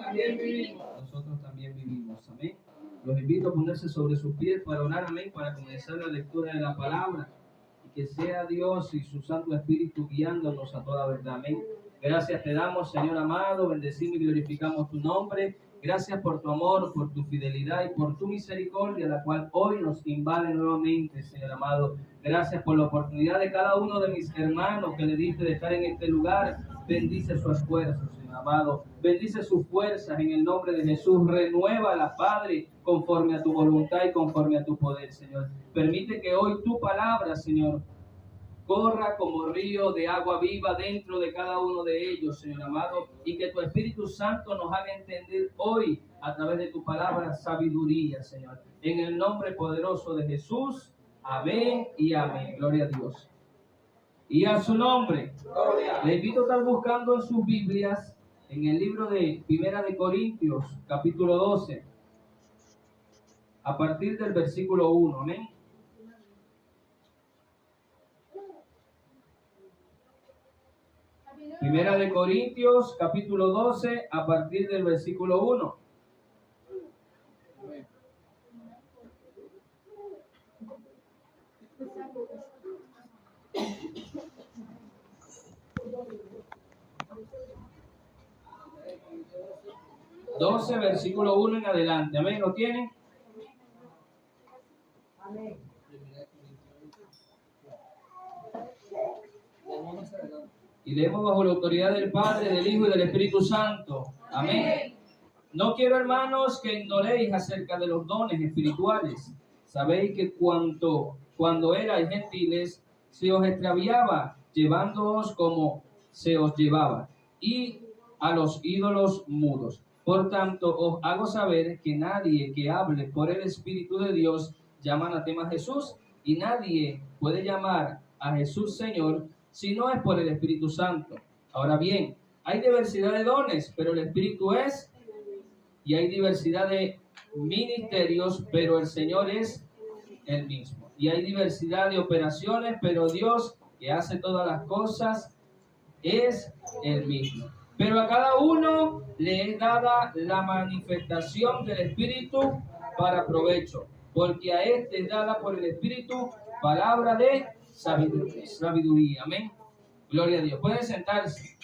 también vivimos. Nosotros también vivimos. Amén. Los invito a ponerse sobre sus pies para orar, amén, para comenzar la lectura de la palabra. Y que sea Dios y su Santo Espíritu guiándonos a toda verdad. Amén. Gracias te damos, Señor amado. Bendecimos y glorificamos tu nombre. Gracias por tu amor, por tu fidelidad y por tu misericordia, la cual hoy nos invade nuevamente, Señor amado. Gracias por la oportunidad de cada uno de mis hermanos que le diste de estar en este lugar. Bendice su esfuerzo, Señor amado. Bendice sus fuerzas en el nombre de Jesús. Renuévala, Padre, conforme a tu voluntad y conforme a tu poder, Señor. Permite que hoy tu palabra, Señor, corra como río de agua viva dentro de cada uno de ellos, Señor amado, y que tu Espíritu Santo nos haga entender hoy a través de tu palabra sabiduría, Señor. En el nombre poderoso de Jesús, amén y amén. Gloria a Dios. Y a su nombre. Le invito a estar buscando en sus Biblias, en el libro de Primera de Corintios, capítulo 12, a partir del versículo 1, amén. Primera de Corintios, capítulo 12, a partir del versículo 1. Versículo 1 en adelante. Amén. ¿Lo tienen? Amén. Y leemos bajo la autoridad del Padre, del Hijo y del Espíritu Santo. Amén. No quiero, hermanos, que ignoréis acerca de los dones espirituales. Sabéis que cuando erais gentiles, se os extraviaba, llevándoos como se os llevaba, y a los ídolos mudos. Por tanto, os hago saber que nadie que hable por el Espíritu de Dios llama anatema a Jesús, y nadie puede llamar a Jesús Señor si no es por el Espíritu Santo. Ahora bien, hay diversidad de dones, pero el Espíritu es, y hay diversidad de ministerios, pero el Señor es el mismo. Y hay diversidad de operaciones, pero Dios, que hace todas las cosas, es el mismo. Pero a cada uno le es dada la manifestación del Espíritu para provecho, porque a este es dada por el Espíritu palabra de sabiduría. Amén. Gloria a Dios. Pueden sentarse.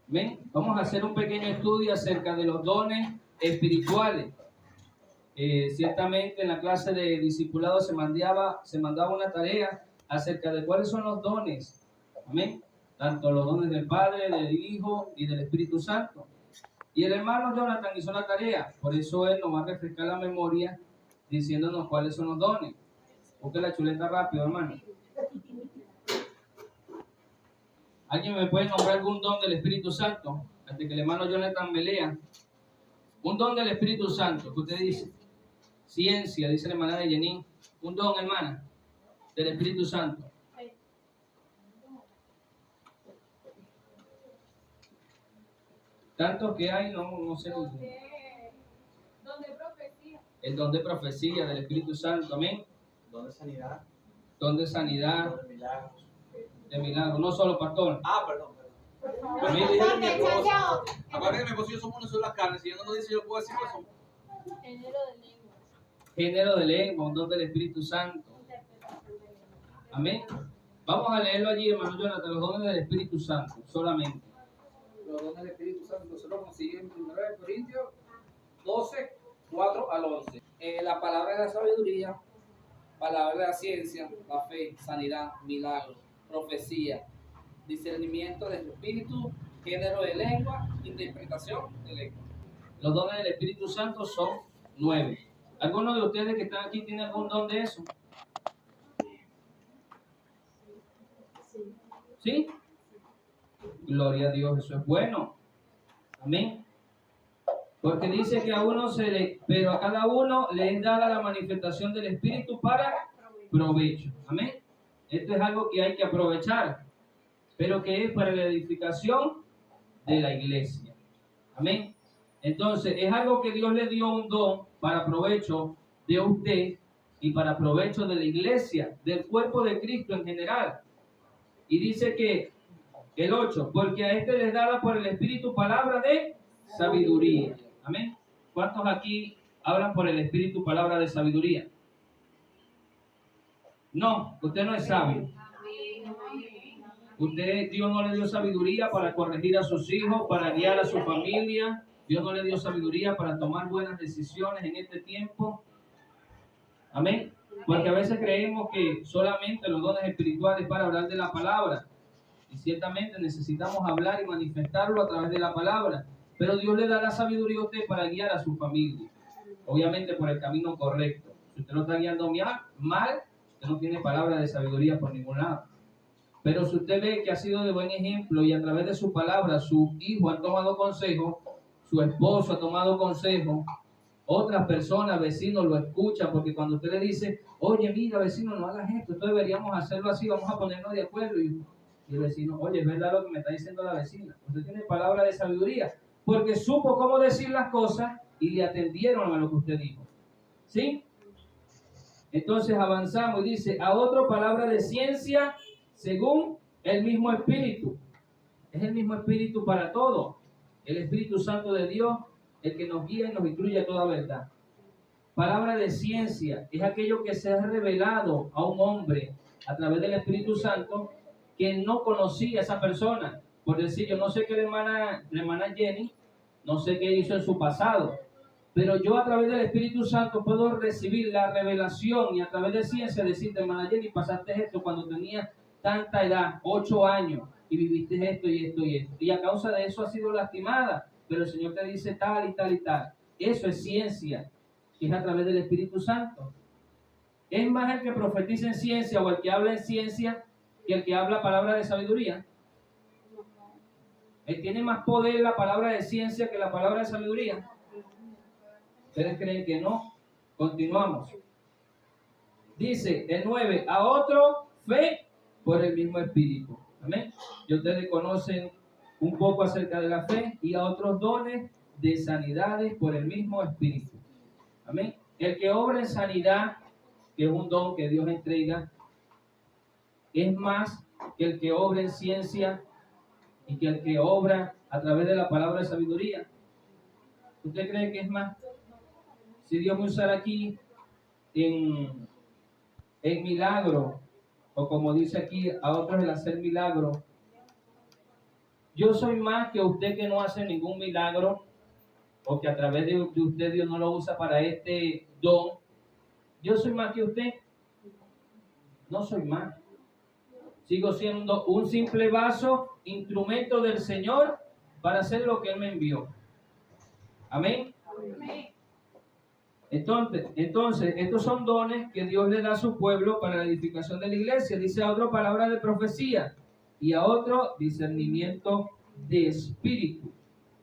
Amén. Vamos a hacer un pequeño estudio acerca de los dones espirituales. Ciertamente en la clase de discipulado se mandaba una tarea acerca de cuáles son los dones. Amén. Tanto los dones del Padre, del Hijo y del Espíritu Santo. Y el hermano Jonathan hizo la tarea. Por eso él nos va a refrescar la memoria diciéndonos cuáles son los dones. Busque la chuleta rápido, hermano. ¿Alguien me puede nombrar algún don del Espíritu Santo? Antes que el hermano Jonathan me lea. Un don del Espíritu Santo, que usted dice. Ciencia, dice la hermana de Jenny. Un don, hermana, del Espíritu Santo. Tantos que hay, no sé. Don de profecía. El don de profecía del Espíritu Santo, amén. Don de sanidad. Don de sanidad. Don de milagros. De milagros, no solo pastor. Perdón. Amén. Aparte que mi esposo y yo somos una sola carne. Si yo no lo dice, yo puedo decir que somos. Género de lengua, un don del Espíritu Santo. Amén. Vamos a leerlo allí, hermano Jonathan, los dones del Espíritu Santo, solamente. Los dones del Espíritu Santo, nosotros lo consiguen en 1 Corintios 12, 4 al 11. La palabra de la sabiduría, palabra de la ciencia, la fe, sanidad, milagros, profecía, discernimiento del espíritu, género de lengua, interpretación de lengua. Los dones del Espíritu Santo son 9. ¿Alguno de ustedes que están aquí tiene algún don de eso? ¿Sí? Gloria a Dios, eso es bueno. Amén. Porque dice que pero a cada uno le es dada la manifestación del Espíritu para provecho. Amén. Esto es algo que hay que aprovechar, pero que es para la edificación de la iglesia. Amén. Entonces, es algo que Dios le dio un don para provecho de usted y para provecho de la iglesia, del cuerpo de Cristo en general. Y dice que El 8, porque a este les daba por el Espíritu palabra de sabiduría. Amén. ¿Cuántos aquí hablan por el Espíritu palabra de sabiduría? No, usted no es sabio. Dios no le dio sabiduría para corregir a sus hijos, para guiar a su familia. Dios no le dio sabiduría para tomar buenas decisiones en este tiempo. Amén. Porque a veces creemos que solamente los dones espirituales para hablar de la palabra. Y ciertamente necesitamos hablar y manifestarlo a través de la palabra. Pero Dios le da la sabiduría a usted para guiar a su familia. Obviamente por el camino correcto. Si usted lo está guiando mal, usted no tiene palabra de sabiduría por ningún lado. Pero si usted ve que ha sido de buen ejemplo y a través de su palabra, su hijo ha tomado consejo, su esposo ha tomado consejo, otras personas, vecinos lo escuchan, porque cuando usted le dice, oye, mira, vecino, no hagas esto deberíamos hacerlo así, vamos a ponernos de acuerdo. Y el vecino, oye, es verdad lo que me está diciendo la vecina. Usted tiene palabra de sabiduría, porque supo cómo decir las cosas y le atendieron a lo que usted dijo. ¿Sí? Entonces avanzamos y dice, a otro palabra de ciencia según el mismo Espíritu. Es el mismo Espíritu para todo. El Espíritu Santo de Dios, el que nos guía y nos instruye a toda verdad. Palabra de ciencia es aquello que se ha revelado a un hombre a través del Espíritu Santo que no conocía a esa persona. Por decir, yo no sé qué la hermana Jenny, no sé qué hizo en su pasado, pero yo a través del Espíritu Santo puedo recibir la revelación y a través de ciencia decirte, hermana Jenny, pasaste esto cuando tenías tanta edad, 8 años, y viviste esto y esto y esto. Y a causa de eso has sido lastimada, pero el Señor te dice tal y tal y tal. Eso es ciencia, que es a través del Espíritu Santo. Es más el que profetiza en ciencia o el que habla en ciencia que el que habla palabra de sabiduría. Él tiene más poder la palabra de ciencia que la palabra de sabiduría. ¿Ustedes creen que no? Continuamos. Dice el 9, a otro fe por el mismo Espíritu. Amén. Y ustedes conocen un poco acerca de la fe, y a otros dones de sanidades por el mismo Espíritu. Amén. El que obra en sanidad, que es un don que Dios entrega, es más que el que obra en ciencia y que el que obra a través de la palabra de sabiduría. ¿Usted cree que es más? Si Dios me usara aquí en milagro, o como dice aquí, a otros el hacer milagro, yo soy más que usted que no hace ningún milagro, o que a través de usted Dios no lo usa para este don. Yo soy más que usted. No soy más. Sigo siendo un simple vaso, instrumento del Señor para hacer lo que Él me envió. Amén. Entonces, estos son dones que Dios le da a su pueblo para la edificación de la iglesia. Dice a otro palabra de profecía, y a otro discernimiento de espíritu,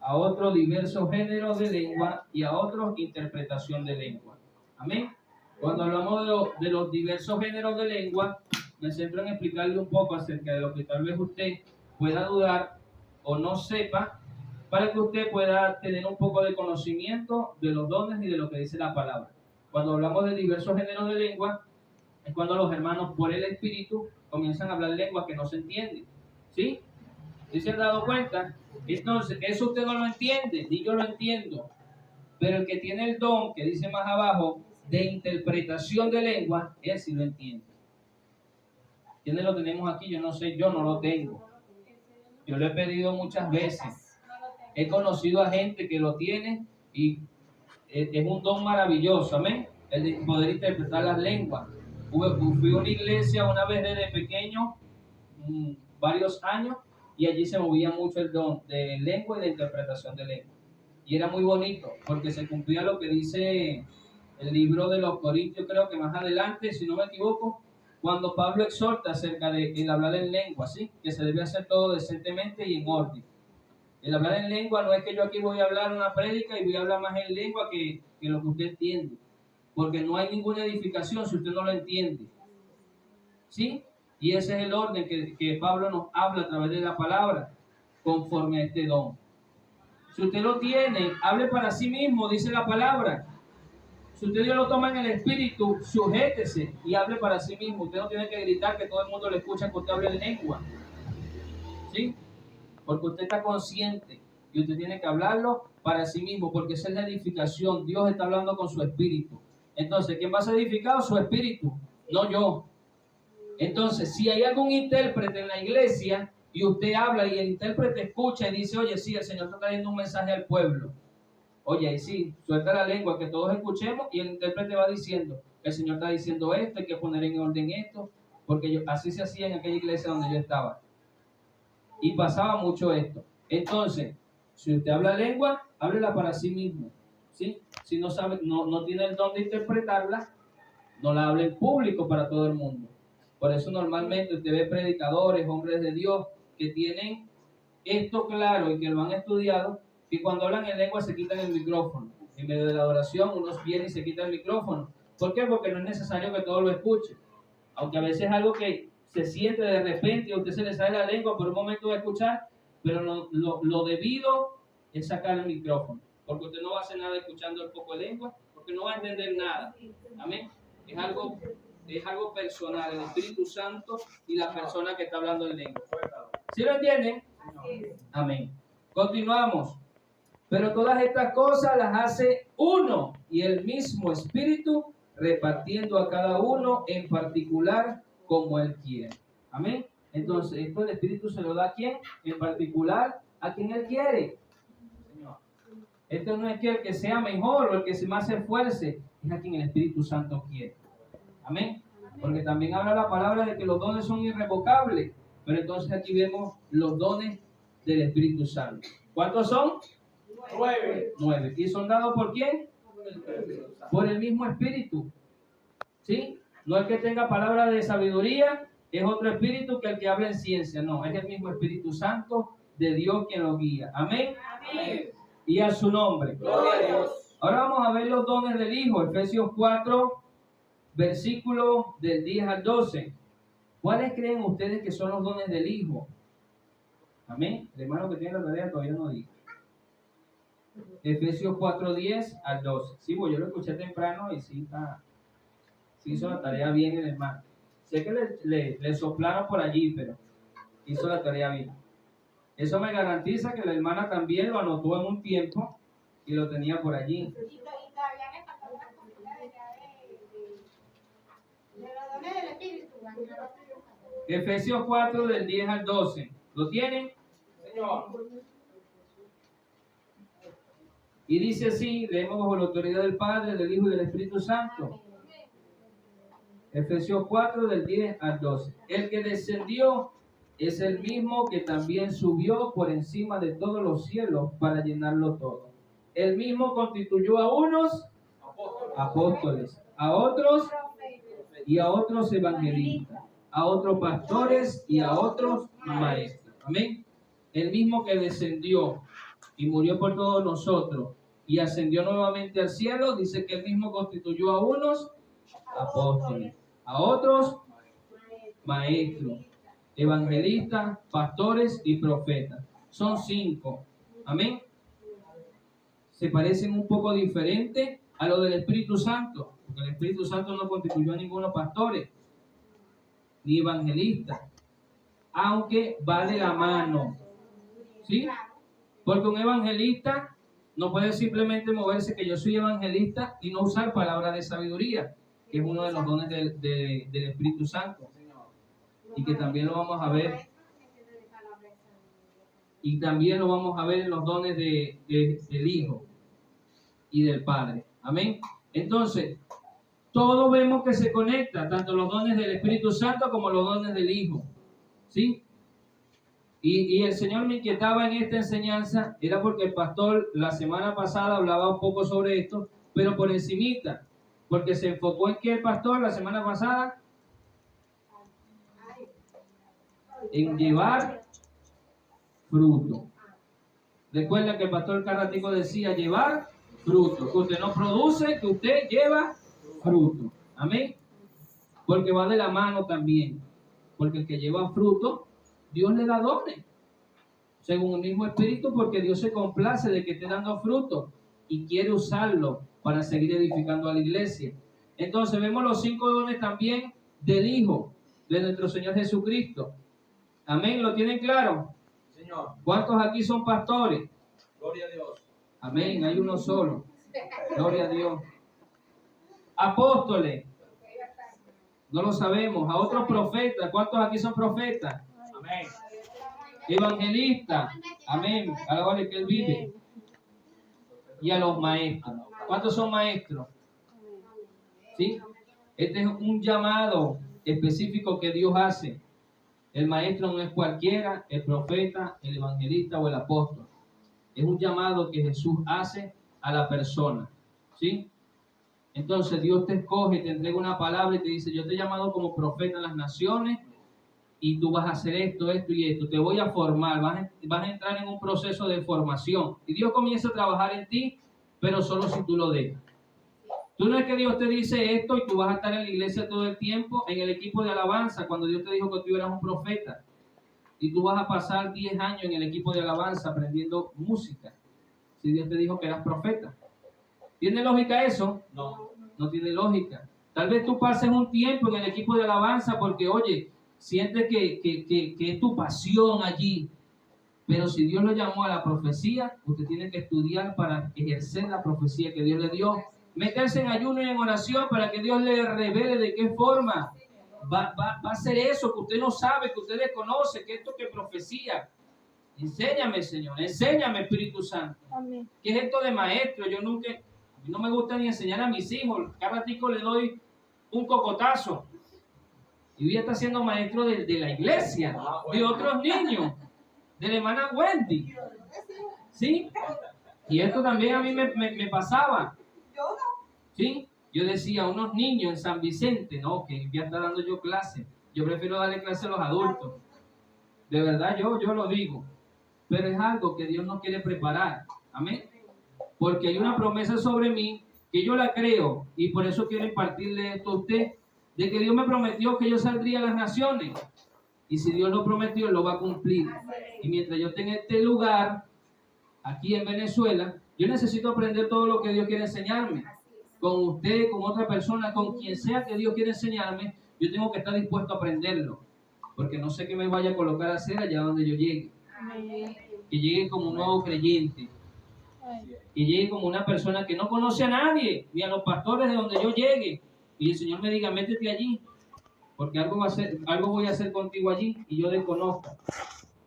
a otro diversos géneros de lengua, y a otro interpretación de lengua. Amén. Cuando hablamos de los diversos géneros de lengua, me centro en explicarle un poco acerca de lo que tal vez usted pueda dudar o no sepa, para que usted pueda tener un poco de conocimiento de los dones y de lo que dice la palabra. Cuando hablamos de diversos géneros de lengua, es cuando los hermanos por el Espíritu comienzan a hablar lenguas que no se entienden. ¿Sí? ¿Sí se han dado cuenta? Entonces, eso usted no lo entiende, ni yo lo entiendo. Pero el que tiene el don, que dice más abajo, de interpretación de lengua, él sí lo entiende. ¿Quiénes lo tenemos aquí? Yo no sé, yo no lo tengo. Yo lo he pedido muchas veces. He conocido a gente que lo tiene y es un don maravilloso, amén, el de poder interpretar las lenguas. Fui a una iglesia una vez desde pequeño, varios años, y allí se movía mucho el don de lengua y de interpretación de lengua. Y era muy bonito, porque se cumplía lo que dice el libro de los Corintios, creo que más adelante, si no me equivoco, cuando Pablo exhorta acerca de el hablar en lengua, ¿sí? Que se debe hacer todo decentemente y en orden. El hablar en lengua no es que yo aquí voy a hablar una prédica y voy a hablar más en lengua que lo que usted entiende, porque no hay ninguna edificación si usted no lo entiende. ¿Sí? Y ese es el orden que Pablo nos habla a través de la palabra, conforme a este don. Si usted lo tiene, hable para sí mismo, dice la palabra. Si usted Dios lo toma en el espíritu, sujétese y hable para sí mismo. Usted no tiene que gritar que todo el mundo le escucha que usted hable en lengua. ¿Sí? ¿sí? Porque usted está consciente y usted tiene que hablarlo para sí mismo, porque esa es la edificación. Dios está hablando con su espíritu. Entonces, ¿quién va a ser edificado? Su espíritu, no yo. Entonces, si hay algún intérprete en la iglesia y usted habla y el intérprete escucha y dice, oye, sí, el Señor está trayendo un mensaje al pueblo. Oye, y sí, suelta la lengua, que todos escuchemos, y el intérprete va diciendo, el Señor está diciendo esto, hay que poner en orden esto, porque así se hacía en aquella iglesia donde yo estaba. Y pasaba mucho esto. Entonces, si usted habla lengua, háblela para sí mismo, ¿sí? Si no sabe, no tiene el don de interpretarla, no la hable en público para todo el mundo. Por eso normalmente usted ve predicadores, hombres de Dios, que tienen esto claro y que lo han estudiado, que cuando hablan en lengua se quitan el micrófono. En medio de la oración unos vienen y se quitan el micrófono. ¿Por qué? Porque no es necesario que todos lo escuchen. Aunque a veces es algo que se siente de repente y a usted se le sale la lengua por un momento de escuchar, pero lo debido es sacar el micrófono. Porque usted no va a hacer nada escuchando el poco de lengua, porque no va a entender nada. Amén. Es algo personal, el Espíritu Santo y la persona que está hablando en lengua. ¿Sí lo entienden? Amén. Continuamos. Pero todas estas cosas las hace uno y el mismo Espíritu, repartiendo a cada uno en particular como Él quiere. Amén. Entonces, esto el Espíritu se lo da a quién? En particular a quien Él quiere. Esto no es que el que sea mejor o el que más se esfuerce, es a quien el Espíritu Santo quiere. Amén. Porque también habla la palabra de que los dones son irrevocables. Pero entonces aquí vemos los dones del Espíritu Santo. ¿Cuántos son? 9. ¿Y son dados por quién? Por el mismo Espíritu. ¿Sí? No el que tenga palabra de sabiduría es otro espíritu que el que habla en ciencia. No, es el mismo Espíritu Santo de Dios quien lo guía. Amén. Amén. Y a su nombre. Gloria a Dios. Ahora vamos a ver los dones del Hijo. Efesios 4, versículo del 10 al 12. ¿Cuáles creen ustedes que son los dones del Hijo? Amén. El hermano que tiene la tarea todavía no dijo. Efesios 4, 10 al 12. Sí, pues yo lo escuché temprano y sí hizo la tarea bien el hermano. Sé que le soplaron por allí, pero hizo la tarea bien. Eso me garantiza que la hermana también lo anotó en un tiempo y lo tenía por allí. Y todavía me falta una cosita de los dones del Espíritu. Efesios 4 del 10 al 12. ¿Lo tienen? Señor. Y dice así, leemos bajo la autoridad del Padre, del Hijo y del Espíritu Santo. Efesios 4 del 10 al 12. El que descendió es el mismo que también subió por encima de todos los cielos para llenarlo todo. El mismo constituyó a unos apóstoles, a otros y a otros evangelistas, a otros pastores y a otros maestros. Amén. El mismo que descendió y murió por todos nosotros y ascendió nuevamente al cielo, dice que el mismo constituyó a unos apóstoles, a otros maestros, evangelistas, pastores y profetas. Son 5. Amén. Se parecen un poco diferente a lo del Espíritu Santo, porque el Espíritu Santo no constituyó a ninguno pastores ni evangelistas, aunque va de la mano. ¿Sí? Porque un evangelista no puede simplemente moverse que yo soy evangelista y no usar palabras de sabiduría, que es uno de los dones del Espíritu Santo. Y que también lo vamos a ver. Y también lo vamos a ver en los dones del Hijo y del Padre. Amén. Entonces, todo vemos que se conecta, tanto los dones del Espíritu Santo como los dones del Hijo. ¿Sí? Y el Señor me inquietaba en esta enseñanza, era porque el pastor la semana pasada hablaba un poco sobre esto, pero por encimita, porque se enfocó en que el pastor la semana pasada en llevar fruto. Recuerda que el pastor Carratico decía llevar fruto, que usted no produce, que usted lleva fruto. Amén. Porque va de la mano también, porque el que lleva fruto Dios le da dones, según el mismo Espíritu, porque Dios se complace de que esté dando fruto y quiere usarlo para seguir edificando a la iglesia. Entonces vemos los 5 dones también del Hijo, de nuestro Señor Jesucristo. Amén, ¿lo tienen claro? Señor. ¿Cuántos aquí son pastores? Gloria a Dios. Amén, hay uno solo. Gloria a Dios. Apóstoles, no lo sabemos. A otros profetas, ¿cuántos aquí son profetas? Amén. Evangelistas, amén, a la hora que Él vive. Y a los maestros. ¿Cuántos son maestros? ¿Sí? Este es un llamado específico que Dios hace. El maestro no es cualquiera, el profeta, el evangelista o el apóstol. Es un llamado que Jesús hace a la persona. ¿Sí? Entonces Dios te escoge, te entrega una palabra y te dice, yo te he llamado como profeta en las naciones y tú vas a hacer esto, esto y esto. Te voy a formar, vas a entrar en un proceso de formación. Y Dios comienza a trabajar en ti, pero solo si tú lo dejas. Tú no es que Dios te dice esto y tú vas a estar en la iglesia todo el tiempo, en el equipo de alabanza, cuando Dios te dijo que tú eras un profeta. Y tú vas a pasar 10 años en el equipo de alabanza aprendiendo música. Si Dios te dijo que eras profeta. ¿Tiene lógica eso? No. No tiene lógica. Tal vez tú pases un tiempo en el equipo de alabanza porque, oye, sientes que es tu pasión allí. Pero si Dios lo llamó a la profecía, usted tiene que estudiar para ejercer la profecía que Dios le dio. Meterse en ayuno y en oración para que Dios le revele de qué forma va a hacer eso que usted no sabe, que usted desconoce, que esto que es profecía. Enséñame, Señor, enséñame, Espíritu Santo. Amén. ¿Qué es esto de maestro? A mí no me gusta ni enseñar a mis hijos. Cada ratico le doy un cocotazo. Y hoy está siendo maestro de la iglesia, de otros niños, de la hermana Wendy. ¿Sí? Y esto también a mí me pasaba. ¿Sí? Yo decía, unos niños en San Vicente, no, que ya está dando yo clase. Yo prefiero darle clase a los adultos. De verdad, yo lo digo. Pero es algo que Dios nos quiere preparar. Amén. Porque hay una promesa sobre mí que yo la creo. Y por eso quiero impartirle esto a usted. De que Dios me prometió que yo saldría a las naciones. Y si Dios lo prometió, lo va a cumplir. Y mientras yo esté en este lugar, aquí en Venezuela, yo necesito aprender todo lo que Dios quiere enseñarme. Con usted, con otra persona, con quien sea que Dios quiera enseñarme, yo tengo que estar dispuesto a aprenderlo. Porque no sé qué me vaya a colocar a hacer allá donde yo llegue. Que llegue como un nuevo creyente. Que llegue como una persona que no conoce a nadie, ni a los pastores de donde yo llegue. Y el Señor me diga, métete allí. Porque algo voy a hacer contigo allí y yo desconozco.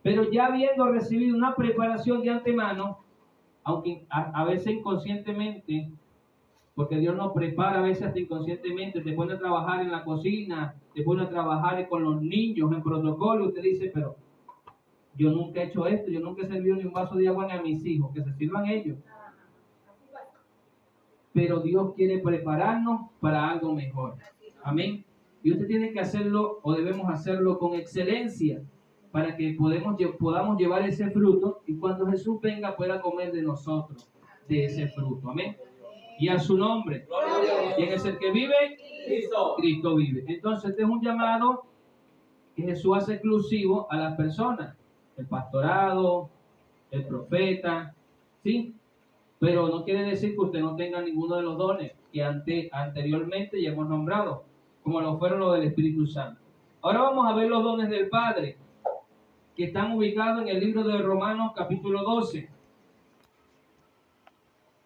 Pero ya habiendo recibido una preparación de antemano, aunque a veces inconscientemente, porque Dios nos prepara a veces hasta inconscientemente, te pone a trabajar en la cocina, te pone a trabajar con los niños en protocolo, y usted dice, pero yo nunca he hecho esto, yo nunca he servido ni un vaso de agua ni a mis hijos, que se sirvan ellos. Pero Dios quiere prepararnos para algo mejor. Amén. Y usted tiene que hacerlo, o debemos hacerlo con excelencia, para que podamos llevar ese fruto y cuando Jesús venga pueda comer de nosotros, de ese fruto. Amén. Y a su nombre. ¿Quién es el que vive? Cristo. Cristo vive. Entonces este es un llamado que Jesús hace exclusivo a las personas. El pastorado, el profeta, ¿sí? Pero no quiere decir que usted no tenga ninguno de los dones que anteriormente ya hemos nombrado, como lo fueron los del Espíritu Santo. Ahora vamos a ver los dones del Padre, que están ubicados en el libro de Romanos capítulo 12.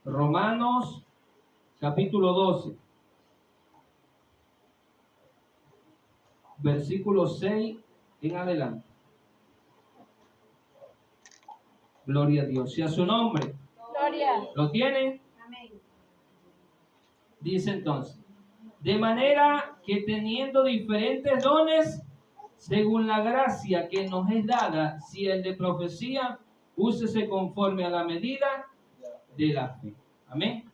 Romanos capítulo 12. Versículo 6 en adelante. Gloria a Dios. Y a su nombre. Gloria. ¿Lo tienen? Amén. Dice entonces, de manera que teniendo diferentes dones, según la gracia que nos es dada, si el de profecía, úsese conforme a la medida de la fe. Amén.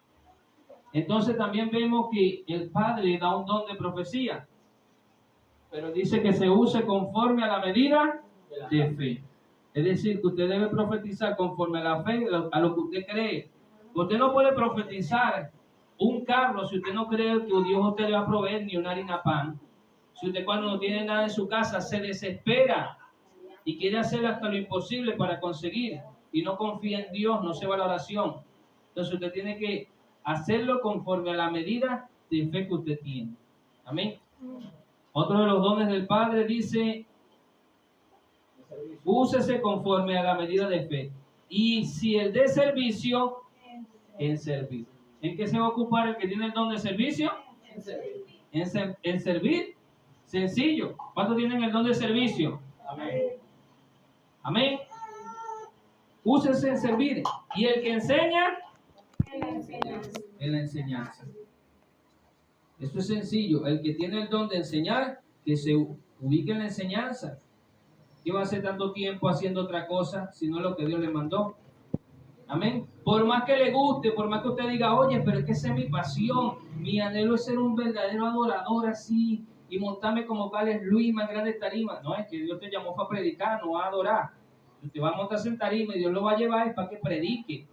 Entonces también vemos que el Padre da un don de profecía, pero dice que se use conforme a la medida de fe. Es decir, que usted debe profetizar conforme a la fe, a lo que usted cree. Usted no puede profetizar un carro si usted no cree que Dios a usted le va a proveer ni una harina pan. Si usted cuando no tiene nada en su casa se desespera y quiere hacer hasta lo imposible para conseguir y no confía en Dios, no se va a la oración. Entonces usted tiene que hacerlo conforme a la medida de fe que usted tiene. Amén. Otro de los dones del Padre dice Úsese conforme a la medida de fe. Y si el de servicio, en servir. ¿En qué se va a ocupar el que tiene el don de servicio? En servir. Sencillo. ¿Cuántos tienen el don de servicio? Amén. Amén. Úsese en servir. Y el que enseña, en la enseñanza. Eso es sencillo. El que tiene el don de enseñar, que se ubique en la enseñanza. ¿Qué va a hacer tanto tiempo haciendo otra cosa, sino lo que Dios le mandó? Amén. Por más que le guste, por más que usted diga, oye, pero es que esa es mi pasión, mi anhelo es ser un verdadero adorador así y montarme como Carlos Luis, más grande tarima. No, es que Dios te llamó para predicar, no a adorar. Usted va a montarse en tarima y Dios lo va a llevar es para que predique.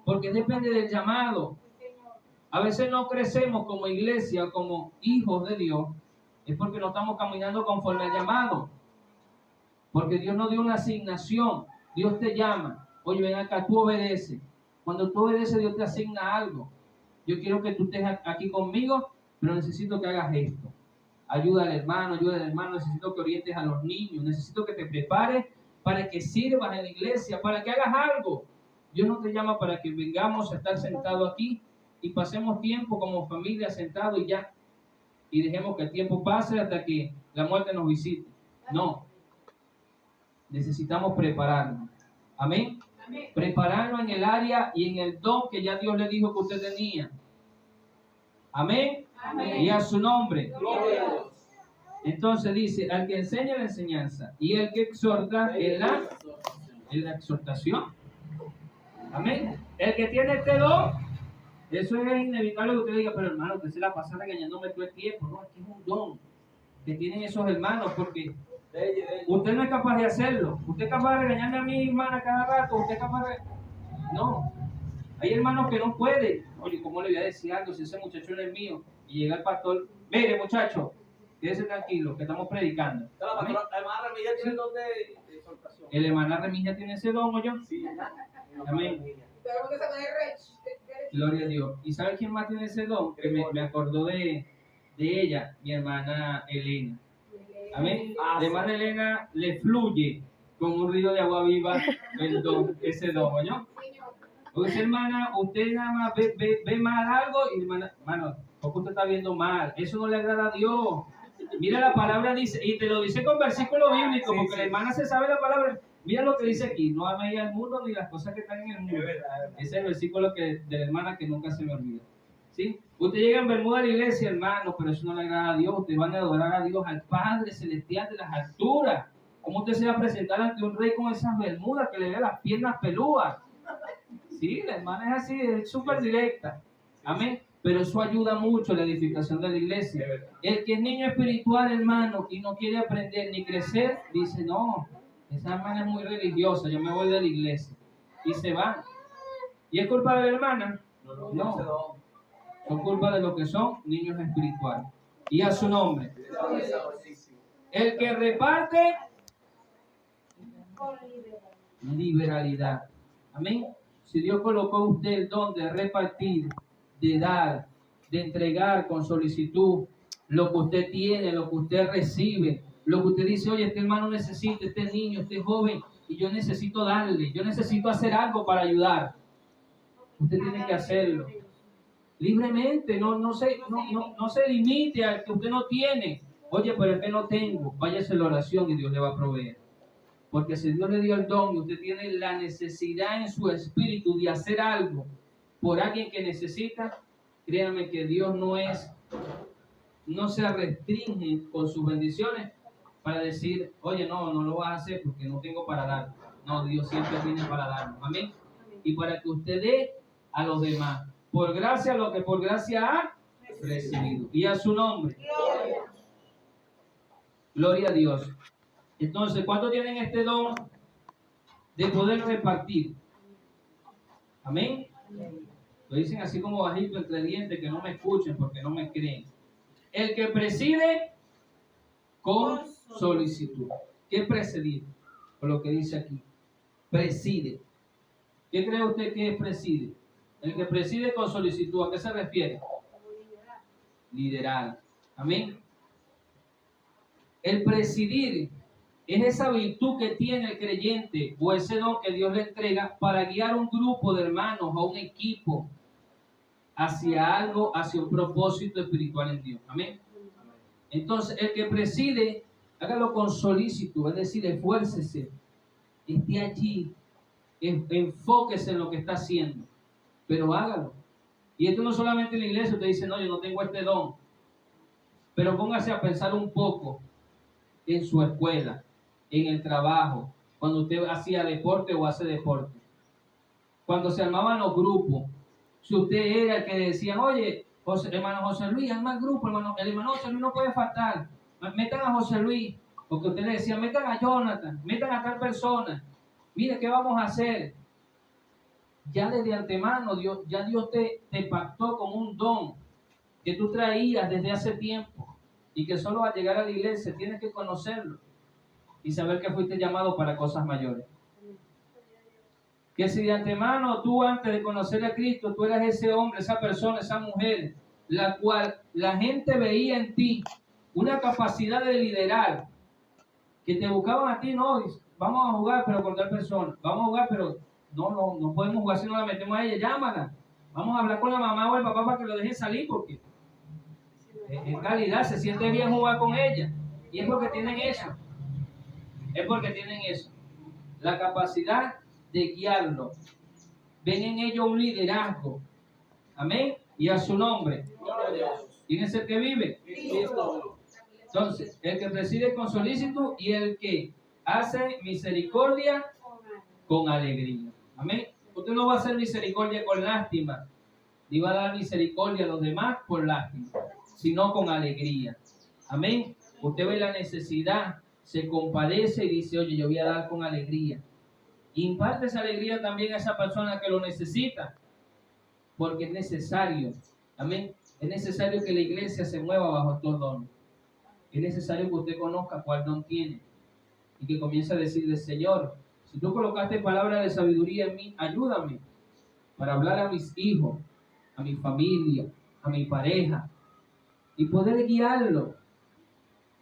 Porque depende del llamado. A veces no crecemos como iglesia, como hijos de Dios, es porque no estamos caminando conforme al llamado. Porque Dios nos dio una asignación. Dios te llama. Oye, ven acá, tú obedeces. Cuando tú obedeces, Dios te asigna algo. Yo quiero que tú estés aquí conmigo, pero necesito que hagas esto. Ayuda al hermano, necesito que orientes a los niños, necesito que te prepares para que sirvas en la iglesia, para que hagas algo. Dios no te llama para que vengamos a estar sentados aquí y pasemos tiempo como familia sentados y ya. Y dejemos que el tiempo pase hasta que la muerte nos visite. No. Necesitamos prepararnos. Amén. Prepararnos en el área y en el don que ya Dios le dijo que usted tenía. Amén. Y a su nombre. Entonces dice, al que enseña la enseñanza y el que exhorta en la exhortación. Amén. El que tiene este don, eso es inevitable que usted diga, pero hermano, usted se la pasa regañándome todo el tiempo. No, es que es un don que tienen esos hermanos, porque usted no es capaz de hacerlo. Usted es capaz de regañarme a mi hermana cada rato. Usted es capaz de... No. Hay hermanos que no pueden. Oye, ¿cómo le voy a decir algo si ese muchacho no es mío? Y llega el pastor, mire muchacho, quédese tranquilo, que estamos predicando. La hermana Remilla tiene el don de exhortación. El hermana Remilla tiene ese don, ¿o yo? Sí. Amén. Gloria a Dios. ¿Y sabe quién más tiene ese don? Que me acordó de ella, mi hermana Elena. Amén. La hermana Elena le fluye con un río de agua viva el don, ese don, ¿no? Porque hermana, usted nada más ve mal algo y hermano, porque usted está viendo mal. Eso no le agrada a Dios. Mira, la palabra dice, y te lo dice con versículo bíblico, porque la hermana se sabe la palabra. Mira lo que dice aquí, no améis al mundo ni las cosas que están en el mundo. Ese es el versículo de la hermana que nunca se me olvida. ¿Sí? Usted llega en Bermuda a la iglesia, hermano, pero eso no le agrada a Dios. Usted va a adorar a Dios, al Padre Celestial de las alturas. ¿Cómo usted se va a presentar ante un rey con esas bermudas que le ve las piernas pelúas? Sí, la hermana es así, es súper directa. Amén. Pero eso ayuda mucho a la edificación de la iglesia. El que es niño espiritual, hermano, y no quiere aprender ni crecer, dice, no, esa hermana es muy religiosa, yo me voy de la iglesia. Y se va. ¿Y es culpa de la hermana? No. Son culpa de lo que son niños espirituales. Y a su nombre. El que reparte, liberalidad. Amén. Si Dios colocó a usted el don de repartir, de dar, de entregar con solicitud lo que usted tiene, lo que usted recibe, lo que usted dice, oye, este hermano necesita, este niño, este joven, y yo necesito darle, yo necesito hacer algo para ayudar. Usted tiene que hacerlo. Libremente, no se limite al que usted no tiene. Oye, pero es que no tengo. Váyase a la oración y Dios le va a proveer. Porque si Dios le dio el don y usted tiene la necesidad en su espíritu de hacer algo por alguien que necesita, créanme que Dios no se restringe con sus bendiciones para decir, oye, no lo vas a hacer porque no tengo para dar. No, Dios siempre tiene para darnos. Amén. Y para que usted dé a los demás. Por gracia, lo que por gracia ha recibido. Y a su nombre. Gloria a Dios. Entonces, ¿cuántos tienen este don de poder repartir? Amén. Lo dicen así como bajito entre dientes, que no me escuchen porque no me creen. El que preside con solicitud. ¿Qué es presidir? Por lo que dice aquí. Preside. ¿Qué cree usted que es preside? El que preside con solicitud, ¿a qué se refiere? Liderar. Amén. El presidir Es esa virtud que tiene el creyente o ese don que Dios le entrega para guiar un grupo de hermanos o un equipo hacia algo, hacia un propósito espiritual en Dios. Amén. Entonces, el que preside, hágalo con solicitud, es decir, esfuércese, esté allí, enfóquese en lo que está haciendo, pero hágalo. Y esto no solamente en la iglesia, usted dice, no, yo no tengo este don, pero póngase a pensar un poco en su escuela, en el trabajo, cuando usted hacía deporte o hace deporte, cuando se armaban los grupos, si usted era el que decía, oye, hermano José Luis, arma el grupo, el hermano José Luis no puede faltar, metan a José Luis, porque usted le decía, metan a Jonathan, metan a tal persona, mire qué vamos a hacer. Ya desde antemano, Dios te pactó con un don que tú traías desde hace tiempo y que solo al llegar a la iglesia tienes que conocerlo y saber que fuiste llamado para cosas mayores. Que si de antemano tú antes de conocer a Cristo, tú eras ese hombre, esa persona, esa mujer, la cual la gente veía en ti una capacidad de liderar, que te buscaban a ti, no, vamos a jugar pero con tal persona, vamos a jugar pero no podemos jugar si no la metemos a ella, llámala, vamos a hablar con la mamá o el papá para que lo dejen salir porque en calidad se siente bien jugar con ella y es porque tienen eso, la capacidad de guiarlo, ven en ello un liderazgo, amén, y a su nombre. ¿Quién es el que vive? Cristo. Entonces, el que preside con solicitud y el que hace misericordia con alegría. Amén. Usted no va a hacer misericordia con lástima, ni va a dar misericordia a los demás por lástima, sino con alegría. Amén. Usted ve la necesidad, se compadece y dice, oye, yo voy a dar con alegría. Imparte esa alegría también a esa persona que lo necesita, porque es necesario. Amén. Es necesario que la iglesia se mueva bajo estos dones. Es necesario que usted conozca cuál don tiene y que comience a decirle, Señor, si tú colocaste palabras de sabiduría en mí, ayúdame para hablar a mis hijos, a mi familia, a mi pareja y poder guiarlo.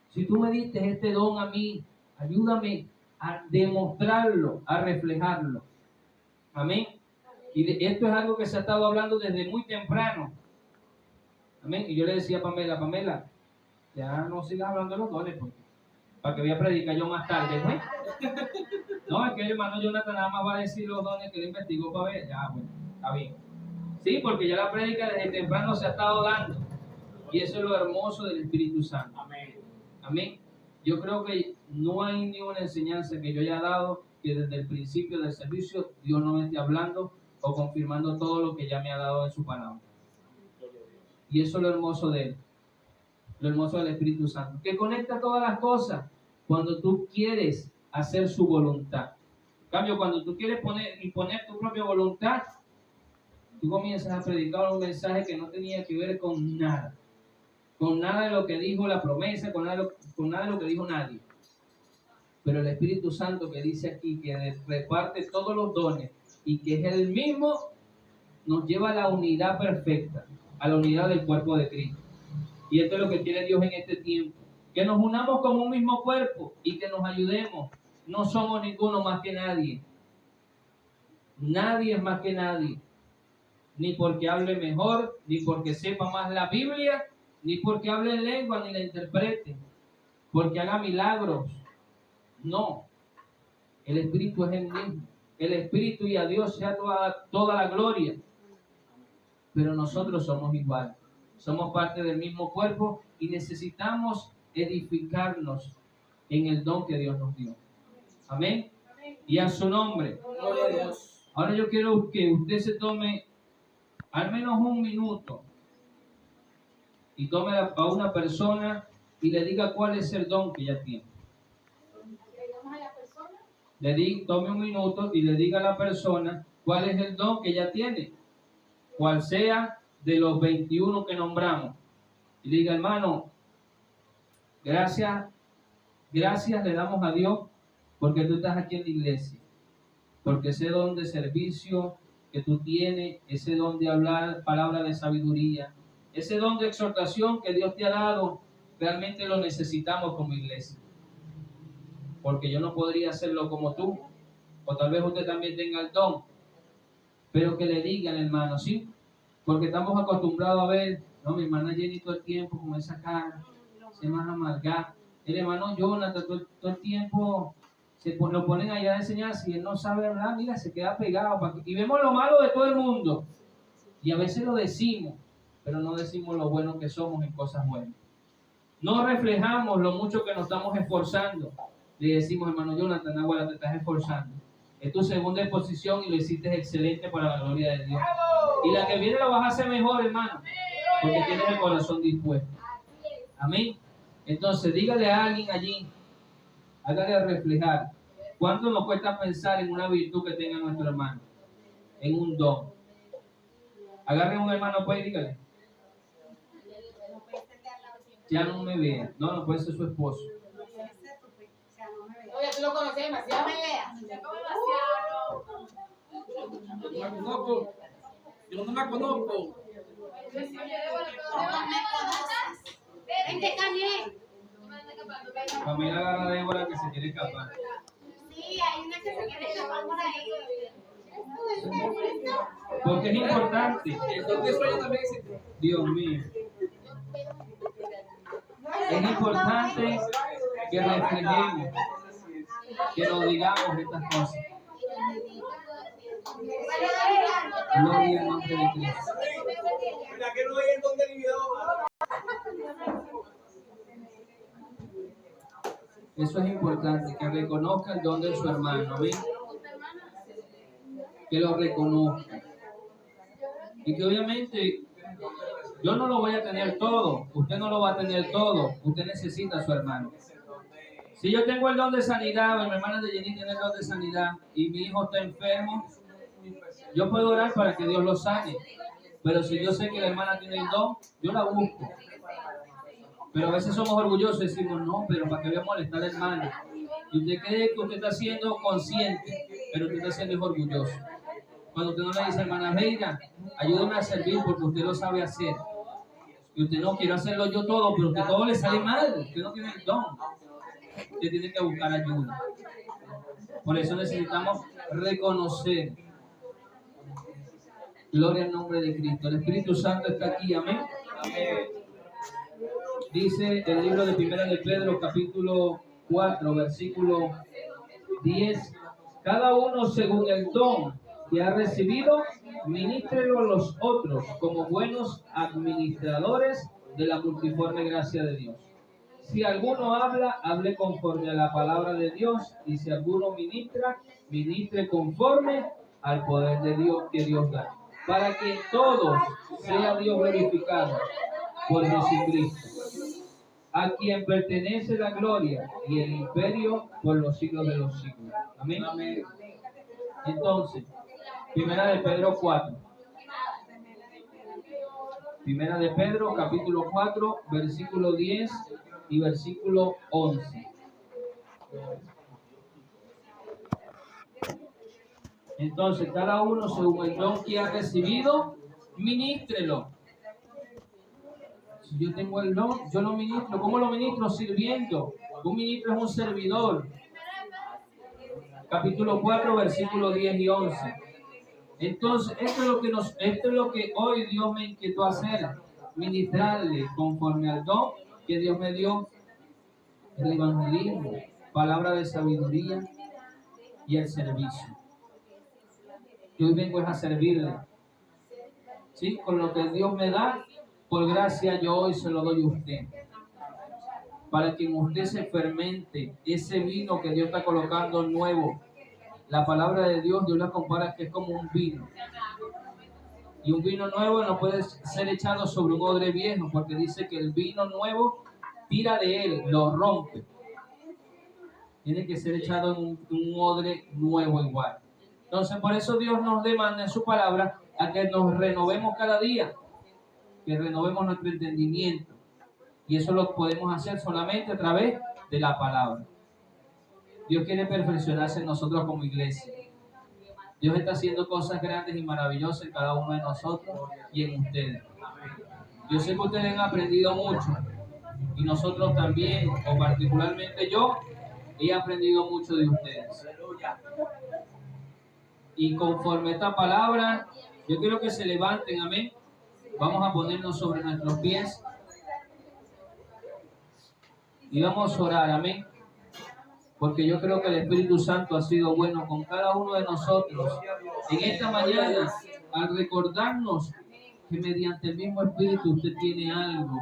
Si tú me diste este don a mí, ayúdame a demostrarlo, a reflejarlo. Amén. Y esto es algo que se ha estado hablando desde muy temprano. Amén. Y yo le decía a Pamela, ya no sigas hablando de los dones, porque para que voy a predicar yo más tarde, ¿no? No, es que el hermano Jonathan nada más va a decir los dones que él investigó para ver. Ya, bueno, está bien. Sí, porque ya la prédica desde temprano se ha estado dando. Y eso es lo hermoso del Espíritu Santo. Amén. Amén. Yo creo que no hay ni una enseñanza que yo haya dado que desde el principio del servicio Dios no me esté hablando o confirmando todo lo que ya me ha dado en su palabra. Y eso es lo hermoso de él. Lo hermoso del Espíritu Santo, que conecta todas las cosas cuando tú quieres hacer su voluntad. En cambio, cuando tú quieres imponer tu propia voluntad, tú comienzas a predicar un mensaje que no tenía que ver con nada de lo que dijo la promesa, con nada de lo que dijo nadie. Pero el Espíritu Santo que dice aquí que reparte todos los dones y que es el mismo, nos lleva a la unidad perfecta, a la unidad del cuerpo de Cristo. Y esto es lo que quiere Dios en este tiempo. Que nos unamos como un mismo cuerpo y que nos ayudemos. No somos ninguno más que nadie. Nadie es más que nadie. Ni porque hable mejor, ni porque sepa más la Biblia, ni porque hable en lengua, ni la interprete. Porque haga milagros. No. El Espíritu es el mismo. El Espíritu y a Dios sea toda la gloria. Pero nosotros somos iguales. Somos parte del mismo cuerpo y necesitamos edificarnos en el don que Dios nos dio. Amén. Y a su nombre. Gloria a Dios. Ahora yo quiero que usted se tome al menos un minuto y tome a una persona y le diga cuál es el don que ella tiene. Tome un minuto y le diga a la persona cuál es el don que ella tiene, cual sea de los 21 que nombramos. Y le diga, hermano, gracias le damos a Dios porque tú estás aquí en la iglesia, porque ese don de servicio que tú tienes, ese don de hablar palabra de sabiduría, ese don de exhortación que Dios te ha dado, realmente lo necesitamos como iglesia. porque yo no podría hacerlo como tú, o tal vez usted también tenga el don, pero que le digan, hermano, ¿sí? Porque estamos acostumbrados a ver, no, mi hermana Jenny todo el tiempo con esa cara, se más amargada. El hermano Jonathan todo el tiempo lo ponen allá a enseñar, si él no sabe hablar, mira, se queda pegado. Y vemos lo malo de todo el mundo. Y a veces lo decimos, pero no decimos lo bueno que somos en cosas buenas. No reflejamos lo mucho que nos estamos esforzando. Le decimos, hermano Jonathan, abuela, te estás esforzando. Es tu segunda exposición y lo hiciste excelente para la gloria de Dios. Y la que viene lo vas a hacer mejor, hermano, porque tienes el corazón dispuesto. Amén. Entonces, dígale a alguien allí, hágale reflejar. ¿Cuánto nos cuesta pensar en una virtud que tenga nuestro hermano? En un don. Agarre a un hermano, pues, y dígale. Ya no me vea. No puede ser su esposo. Oye, tú lo conoces demasiado. Yo no me conozco. Vente, Cami. Camila agarra a Débora que se quiere escapar. Sí, hay una que se quiere escapar por ahí. Porque es importante. Entonces sueño también existe. Dios mío. Es importante que reflejemos, que nos digamos estas cosas. Gloria al nombre de Cristo. Mira que no hay el don del video. Eso es importante, que reconozca el don de su hermano. ¿Amén? Que lo reconozca. Y que obviamente yo no lo voy a tener todo, usted no lo va a tener todo, usted necesita a su hermano. Si yo tengo el don de sanidad, o mi hermana de Jenny tiene el don de sanidad, y mi hijo está enfermo, yo puedo orar para que Dios lo sane. Pero si yo sé que la hermana tiene el don, yo la busco. Pero a veces somos orgullosos y decimos, no, pero ¿para qué voy a molestar al hermano? Y usted cree que usted está siendo consciente, pero usted está siendo orgulloso. Cuando usted no le dice, hermana Reina, ayúdame a servir porque usted lo sabe hacer. Y usted no quiere hacerlo yo todo, pero usted todo le sale mal. Usted no tiene el don. Usted tiene que buscar ayuda. Por eso necesitamos reconocer. Gloria al nombre de Cristo. El Espíritu Santo está aquí. Amén. Dice el libro de Primera de Pedro, capítulo 4, versículo 10. Cada uno según el don que ha recibido, ministrelo a los otros como buenos administradores de la multiforme gracia de Dios. Si alguno habla, hable conforme a la palabra de Dios, y si alguno ministra, ministre conforme al poder de Dios que Dios da, para que todos sea Dios glorificado por Jesucristo, a quien pertenece la gloria y el imperio por los siglos de los siglos. Amén. Amén. Entonces, Primera de Pedro 4. Primera de Pedro, capítulo 4, versículo 10 y versículo 11. Entonces, cada uno según el don que ha recibido, ministrelo. Si yo tengo el don, yo lo ministro. ¿Cómo lo ministro? Sirviendo. Un ministro es un servidor. Capítulo 4, versículo 10 y 11. Entonces, esto es lo que hoy Dios me inquietó a hacer, ministrarle conforme al don que Dios me dio, el evangelismo, palabra de sabiduría y el servicio. Yo hoy vengo a servirle, ¿sí? Con lo que Dios me da, por gracia yo hoy se lo doy a usted, para que en usted se fermente ese vino que Dios está colocando nuevo. La palabra de Dios la compara que es como un vino. Y un vino nuevo no puede ser echado sobre un odre viejo, porque dice que el vino nuevo tira de él, lo rompe. Tiene que ser echado en un odre nuevo igual. Entonces, por eso Dios nos demanda en su palabra a que nos renovemos cada día, que renovemos nuestro entendimiento. Y eso lo podemos hacer solamente a través de la palabra. Dios quiere perfeccionarse en nosotros como iglesia. Dios está haciendo cosas grandes y maravillosas en cada uno de nosotros y en ustedes. Yo sé que ustedes han aprendido mucho y nosotros también, o particularmente yo, He aprendido mucho de ustedes. Y conforme esta palabra, yo quiero que se levanten, amén. Vamos a ponernos sobre nuestros pies y vamos a orar, amén. Porque yo creo que el Espíritu Santo ha sido bueno con cada uno de nosotros en esta mañana, al recordarnos que mediante el mismo Espíritu usted tiene algo,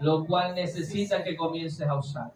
lo cual necesita que comiences a usar.